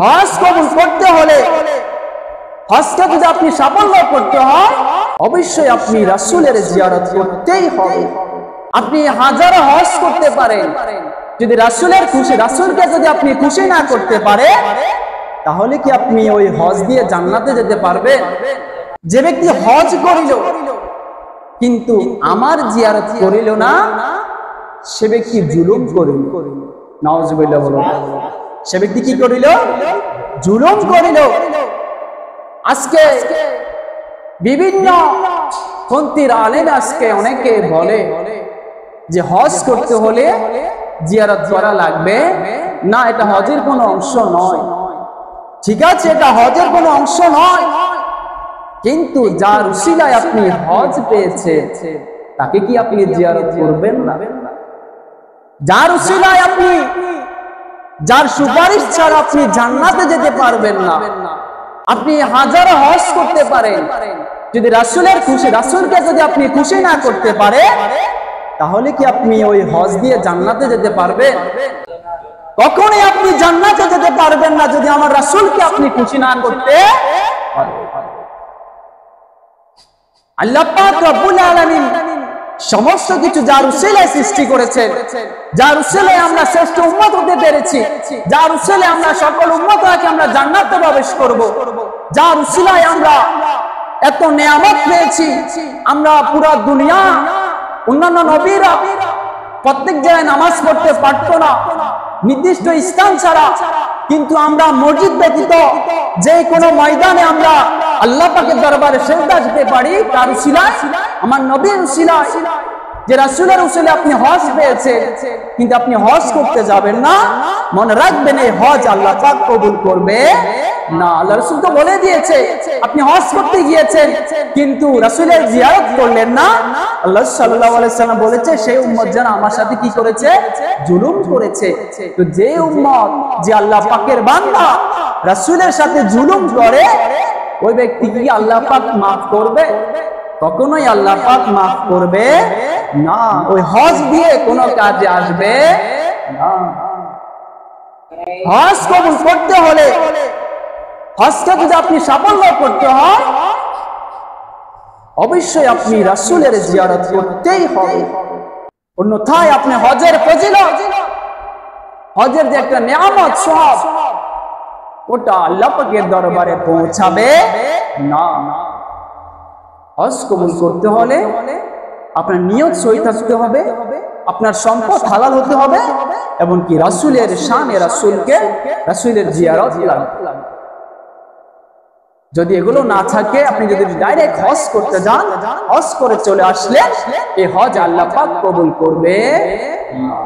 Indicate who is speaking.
Speaker 1: হজ কবুল করতে হলে, হজকে যদি আপনি সাফল্য করতে হয়, অবশ্যই আপনি রাসূলের জিয়ারত করতেই হবে। আপনি হাজারো হজ করতে পারেন, যদি রাসূলকে যদি আপনি খুশি না করতে পারে, তাহলে কি আপনি ওই হজ দিয়ে জান্নাতে যেতে পারবেন? যে ব্যক্তি হজ করিল কিন্তু আমার জিয়ারত করিল না, সে ব্যক্তি জুলুম করিল। নাউজুবিল্লাহ বলুন। সে ব্যক্তি কি করিল? জুলুম করিল। আজকে বিভিন্ন পন্থীর আলেম আজকে অনেকে বলে যে হজ করতে হলে জিয়ারত করা লাগবে না, এটা হজের কোনো অংশ নয়। ঠিক আছে, এটা হজের কোনো অংশ নয়, কিন্তু যার উসিলায় আপনি হজ পেয়েছে তাকে কি আপনি জিয়ারত করবেন না? যার উসিলায় আপনি, যার সুপারিশ ছাড়া আপনি জান্নাতে যেতে পারবেন না, আপনি হাজারো হজ করতে পারেন, যদি রাসূলকে যদি আপনি খুশি না করতে পারে, তাহলে কি আপনি ওই হজ দিয়ে জান্নাতে যেতে পারবেন? কখনোই আপনি জান্নাতে যেতে পারবেন না যদি আমার রাসূলকে আপনি খুশি না করতে পারেন। আল্লাহ পাক রব্বুল আলামিন সমস্ত কিছু যার উসিলায় সৃষ্টি করেছেন, যার উসিলায় আমরা শ্রেষ্ঠ উম্মত হতে পেরেছি, যার উসিলায় আমরা সকল উম্মতকে আমরা জান্নাতে প্রবেশ করব, যার উসিলায় আমরা এত নিয়ামত পেয়েছি। আমরা পুরো দুনিয়া, অন্যান্য নবীরা প্রত্যেক জায়গায় নামাজ পড়তে পারতো না নির্দিষ্ট স্থান ছাড়া, কিন্তু আমরা মসজিদ ব্যতীত যে কোনো ময়দানে আমরা আল্লাহ পাকের দরবারে সেজদা দিতে পারি, তার উসিলায়, আমার নবীর উসিলায়, যে রাসূলের উসিলায় আপনি হজ পেয়েছে, কিন্তু আপনি হজ করতে যাবেন না, মনে রাখবেন এই হজ আল্লাহ পাক কবুল করবে না। আল্লাহ রাসূল তো বলে দিয়েছে, আপনি হজ করতে গিয়েছেন কিন্তু রাসূলের জিয়ারত করলেন না, আল্লাহ সাল্লাল্লাহু আলাইহি সাল্লাম বলেছে সেই উম্মত যেন আমার সাথে কি করেছে? জুলুম করেছে। তো যে উম্মত, যে আল্লাহ পাকের বান্দা রাসূলের সাথে জুলুম করে, ওই ব্যক্তি কি আল্লাহ পাক মাফ করবে? কখনোই আল্লাহ পাক মাফ করবে না। ওই হজ দিয়ে কোনো কাজে আসবে না। হজ কবুল করতে হলে, হজকে যদি আপনি সাফল্য করতে হয়, অবশ্যই আপনি রাসূলের জিয়ারত করতেই হবে। অন্যথায় আপনি হজের ফজিলত, হজের যে একটা নিয়ামত সওয়াব, ওটা আল্লাহ পাকের দরবারে পৌঁছাবে না। হজ কবুল করতে হলে আপনার নিয়ত সহি থাকতে হবে, আপনার সম্পদ হালাল হতে হবে, এবং কি রাসূলের শানে রাসূলের জিয়ারত লাগবে। যদি এগুলো না থাকে, আপনি যদি ডাইরেক্ট হজ করতে যান, হজ করে চলে আসলে এই হজ আল্লাহ পাক কবুল করবে না।